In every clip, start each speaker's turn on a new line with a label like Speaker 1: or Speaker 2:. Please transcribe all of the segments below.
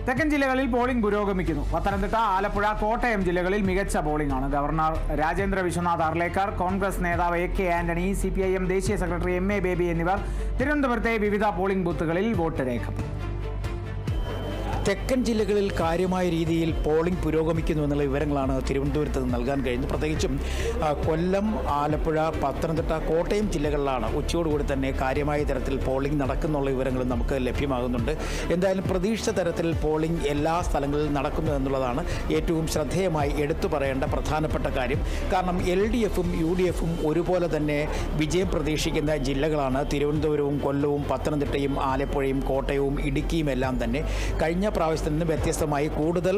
Speaker 1: തെക്കൻ ജില്ലകളിൽ പോളിംഗ് പുരോഗമിക്കുന്നു. പത്തനംതിട്ട, ആലപ്പുഴ, കോട്ടയം ജില്ലകളിൽ മികച്ച പോളിംഗാണ്. ഗവർണർ രാജേന്ദ്ര വിശ്വനാഥ് അർലേക്കർ, കോൺഗ്രസ് നേതാവ് എ കെ ആന്റണി, CPIM ദേശീയ സെക്രട്ടറി MA ബേബി എന്നിവർ തിരുവനന്തപുരത്തെ വിവിധ പോളിംഗ് ബൂത്തുകളിൽ വോട്ട് രേഖപ്പെടുത്തി.
Speaker 2: തെക്കൻ ജില്ലകളിൽ കാര്യമായ രീതിയിൽ പോളിംഗ് പുരോഗമിക്കുന്നു എന്നുള്ള വിവരങ്ങളാണ് തിരുവനന്തപുരത്ത് നൽകാൻ കഴിയുന്നത്. പ്രത്യേകിച്ചും കൊല്ലം, ആലപ്പുഴ, പത്തനംതിട്ട, കോട്ടയം ജില്ലകളിലാണ് ഉച്ചയോടുകൂടി തന്നെ കാര്യമായ തരത്തിൽ പോളിംഗ് നടക്കുന്നുള്ള വിവരങ്ങളും നമുക്ക് ലഭ്യമാകുന്നുണ്ട്. എന്തായാലും പ്രതീക്ഷിച്ച തരത്തിൽ പോളിംഗ് എല്ലാ സ്ഥലങ്ങളിലും നടക്കുന്നു എന്നുള്ളതാണ് ഏറ്റവും ശ്രദ്ധേയമായി എടുത്തു പറയേണ്ട പ്രധാനപ്പെട്ട കാര്യം. കാരണം LDFും UDFും ഒരുപോലെ തന്നെ വിജയം പ്രതീക്ഷിക്കുന്ന ജില്ലകളാണ് തിരുവനന്തപുരവും, കൊല്ലവും, പത്തനംതിട്ടയും, ആലപ്പുഴയും, കോട്ടയവും, ഇടുക്കിയും എല്ലാം തന്നെ. കഴിഞ്ഞ പ്രാവശ്യത്തിൽ നിന്ന് വ്യത്യസ്തമായി കൂടുതൽ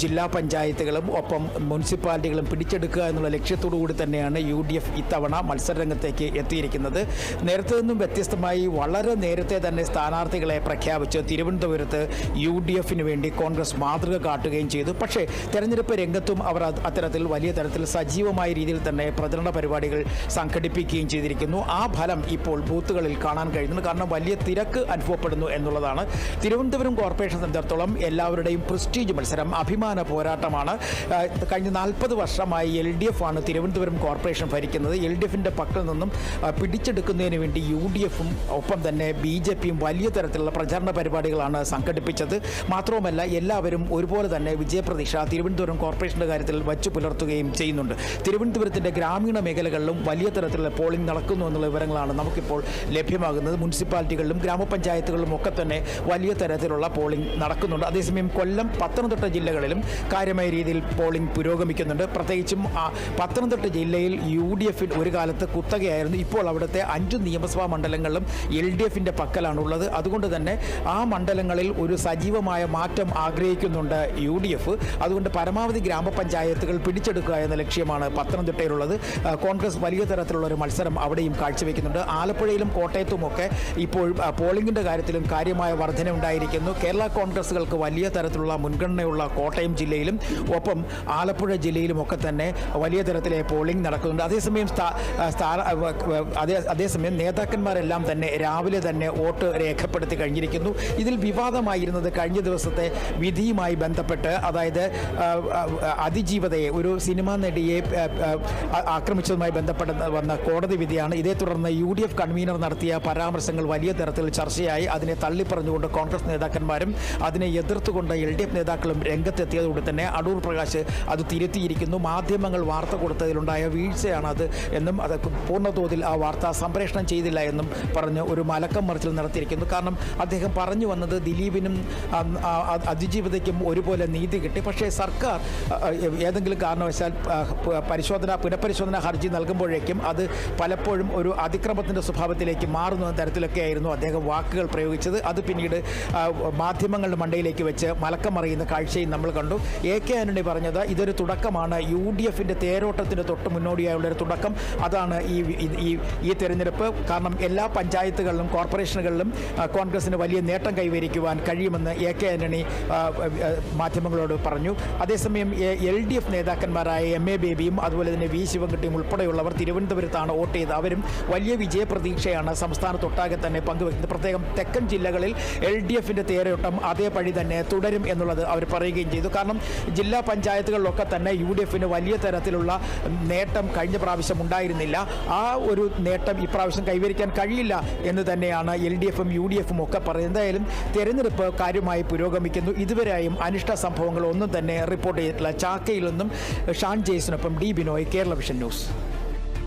Speaker 2: ജില്ലാ പഞ്ചായത്തുകളും ഒപ്പം മുനിസിപ്പാലിറ്റികളും പിടിച്ചെടുക്കുക എന്നുള്ള ലക്ഷ്യത്തോടു കൂടി തന്നെയാണ് UDF ഇത്തവണ മത്സരരംഗത്തേക്ക് എത്തിയിരിക്കുന്നത്. നേരത്തെ നിന്നും വ്യത്യസ്തമായി വളരെ നേരത്തെ തന്നെ സ്ഥാനാർത്ഥികളെ പ്രഖ്യാപിച്ച് തിരുവനന്തപുരത്ത് UDFിന് വേണ്ടി കോൺഗ്രസ് മാതൃക കാട്ടുകയും ചെയ്തു. പക്ഷേ തെരഞ്ഞെടുപ്പ് രംഗത്തും അവർ അത്തരത്തിൽ വലിയ തരത്തിൽ സജീവമായ രീതിയിൽ തന്നെ പ്രചരണ പരിപാടികൾ സംഘടിപ്പിക്കുകയും ചെയ്തിരിക്കുന്നു. ആ ഫലം ഇപ്പോൾ ബൂത്തുകളിൽ കാണാൻ കഴിയുന്നു. കാരണം വലിയ തിരക്ക് അനുഭവപ്പെടുന്നു എന്നുള്ളതാണ്. തിരുവനന്തപുരം കോർപ്പറേഷൻ സംബന്ധിച്ചിടത്തോളം എല്ലാവരുടെയും പ്രസ്റ്റീജ് മത്സരം, അഭിമാന പോരാട്ടമാണ്. കഴിഞ്ഞ 40 വർഷമായി LDF ആണ് തിരുവനന്തപുരം കോർപ്പറേഷൻ ഭരിക്കുന്നത്. LDFിൻ്റെ പക്കൽ നിന്നും പിടിച്ചെടുക്കുന്നതിന് വേണ്ടി UDFും ഒപ്പം തന്നെ BJPയും വലിയ തരത്തിലുള്ള പ്രചാരണ പരിപാടികളാണ് സംഘടിപ്പിച്ചത്. മാത്രവുമല്ല എല്ലാവരും ഒരുപോലെ തന്നെ വിജയപ്രതീക്ഷ തിരുവനന്തപുരം കോർപ്പറേഷൻ്റെ കാര്യത്തിൽ വച്ചു പുലർത്തുകയും ചെയ്യുന്നുണ്ട്. തിരുവനന്തപുരത്തിൻ്റെ ഗ്രാമീണ മേഖലകളിലും വലിയ തരത്തിലുള്ള പോളിംഗ് നടക്കുന്നു എന്നുള്ള വിവരങ്ങളാണ് നമുക്കിപ്പോൾ ലഭ്യമാകുന്നത്. മുനിസിപ്പാലിറ്റികളിലും ഗ്രാമപഞ്ചായത്തുകളിലും ഒക്കെ തന്നെ വലിയ തരത്തിലുള്ള പോളിംഗ് നടക്കുന്നുണ്ട്. അതേസമയം കൊല്ലം, പത്തനംതിട്ട ജില്ലകളിലും കാര്യമായ രീതിയിൽ പോളിംഗ് പുരോഗമിക്കുന്നുണ്ട്. പ്രത്യേകിച്ചും പത്തനംതിട്ട ജില്ലയിൽ UDFിൽ ഒരു കാലത്ത് കുത്തകയായിരുന്നു. ഇപ്പോൾ അവിടുത്തെ 5 നിയമസഭാ മണ്ഡലങ്ങളിലും LDFിൻ്റെ പക്കലാണുള്ളത്. അതുകൊണ്ട് തന്നെ ആ മണ്ഡലങ്ങളിൽ ഒരു സജീവമായ മാറ്റം ആഗ്രഹിക്കുന്നുണ്ട് UDF. അതുകൊണ്ട് പരമാവധി ഗ്രാമപഞ്ചായത്തുകൾ പിടിച്ചെടുക്കുക എന്ന ലക്ഷ്യമാണ് പത്തനംതിട്ടയിലുള്ളത്. കോൺഗ്രസ് വലിയ തരത്തിലുള്ള ഒരു മത്സരം അവിടെയും കാഴ്ചവെക്കുന്നുണ്ട്. ആലപ്പുഴയിലും കോട്ടയത്തുമൊക്കെ ഇപ്പോൾ പോളിംഗിൻ്റെ കാര്യത്തിലും കാര്യമായ വർധന ഉണ്ടായിരിക്കുന്നു. കേരള കോൺഗ്രസുകൾക്ക് വലിയ തരത്തിലുള്ള മുൻഗണനയുള്ള കോട്ടയം ജില്ലയിലും ഒപ്പം ആലപ്പുഴ ജില്ലയിലും ഒക്കെ തന്നെ വലിയ തരത്തിലെ പോളിംഗ് നടക്കുന്നുണ്ട്. അതേസമയം നേതാക്കന്മാരെല്ലാം തന്നെ രാവിലെ തന്നെ വോട്ട് രേഖപ്പെടുത്തി കഴിഞ്ഞിരിക്കുന്നു. ഇതിൽ വിവാദമായിരുന്നത് കഴിഞ്ഞ ദിവസത്തെ വിധിയുമായി ബന്ധപ്പെട്ട്, അതായത് അതിജീവതയെ, ഒരു സിനിമാ നടിയെ ആക്രമിച്ചതുമായി ബന്ധപ്പെട്ട് വന്ന കോടതി വിധിയാണ്. ഇതേ തുടർന്ന് UDF കൺവീനർ നടത്തിയ പരാമർശങ്ങൾ വലിയ തരത്തിൽ ചർച്ചയായി. അതിനെ തള്ളിപ്പറഞ്ഞുകൊണ്ട് കോൺഗ്രസ് നേതാക്കന്മാരും അതിനെ എതിർത്തുകൊണ്ട് LDF നേതാക്കളും രംഗത്തെത്തിയതോടെ തന്നെ അടൂർ പ്രകാശ് അത് തിരുത്തിയിരിക്കുന്നു. മാധ്യമങ്ങൾ വാർത്ത കൊടുത്തതിലുണ്ടായ വീഴ്ചയാണ് അത് എന്നും അത് പൂർണ്ണതോതിൽ ആ വാർത്ത സംപ്രേഷണം ചെയ്തില്ല എന്നും പറഞ്ഞ് ഒരു മലക്കം മറിച്ചിൽ നടത്തിയിരിക്കുന്നു. കാരണം അദ്ദേഹം പറഞ്ഞു വന്നത് ദിലീപിനും അതിജീവിതയ്ക്കും ഒരുപോലെ നീതി കിട്ടി. പക്ഷേ സർക്കാർ ഏതെങ്കിലും കാരണവശാൽ പുനഃപരിശോധന ഹർജി നൽകുമ്പോഴേക്കും അത് പലപ്പോഴും ഒരു അതിക്രമത്തിൻ്റെ സ്വഭാവത്തിലേക്ക് മാറുന്ന തരത്തിലൊക്കെയായിരുന്നു അദ്ദേഹം വാക്കുകൾ പ്രയോഗിച്ചത്. അത് പിന്നീട് മാധ്യമങ്ങളുടെ മണ്ടയിലേക്ക് വെച്ച് മലക്കം മറിയുന്ന കാഴ്ചയും നമ്മൾ കണ്ടു. എ കെ ആന്റണി പറഞ്ഞത് ഇതൊരു തുടക്കമാണ്, UDFിൻ്റെ തേരോട്ടത്തിന് തൊട്ട് മുന്നോടിയായുള്ളൊരു തുടക്കം. അതാണ് ഈ തെരഞ്ഞെടുപ്പ്. കാരണം എല്ലാ പഞ്ചായത്തുകളിലും കോർപ്പറേഷനുകളിലും കോൺഗ്രസിന് വലിയ നേട്ടം കൈവരിക്കുവാൻ കഴിയുമെന്ന് എ കെ ആന്റണി മാധ്യമങ്ങളോട് പറഞ്ഞു. അതേസമയം LDF നേതാക്കന്മാരായ MA ബേബിയും അതുപോലെ തന്നെ V ശിവൻകുട്ടിയും ഉൾപ്പെടെയുള്ളവർ തിരുവനന്തപുരത്താണ് വോട്ട് ചെയ്തത്. അവരും വലിയ വിജയപ്രതീക്ഷയാണ് സംസ്ഥാനത്തൊട്ടാകെ തന്നെ പങ്കുവയ്ക്കുന്നത്. പ്രത്യേകം തെക്കൻ ജില്ലകളിൽ LDFിൻ്റെ തേരോട്ടം അതേപടി തന്നെ തുടരും എന്നുള്ളത് അവർ പറയുകയും ചെയ്തു. കാരണം ജില്ലാ പഞ്ചായത്തുകളിലൊക്കെ തന്നെ UDFിന് വലിയ തരത്തിലുള്ള നേട്ടം കഴിഞ്ഞ പ്രാവശ്യം ഉണ്ടായിരുന്നില്ല. ആ ഒരു നേട്ടം ഇപ്രാവശ്യം കൈവരിക്കാൻ കഴിയില്ല എന്ന് തന്നെയാണ് LDFും UDFും ഒക്കെ പറയുന്നത്. എന്തായാലും തെരഞ്ഞെടുപ്പ് കാര്യമായി പുരോഗമിക്കുന്നു. ഇതുവരെയും അനിഷ്ട സംഭവങ്ങൾ ഒന്നും തന്നെ റിപ്പോർട്ട് ചെയ്തിട്ടില്ല. ചാക്കയിൽ നിന്നും ഷാൻ ജെയ്സിനൊപ്പം D Binoy, Kerala Vision news.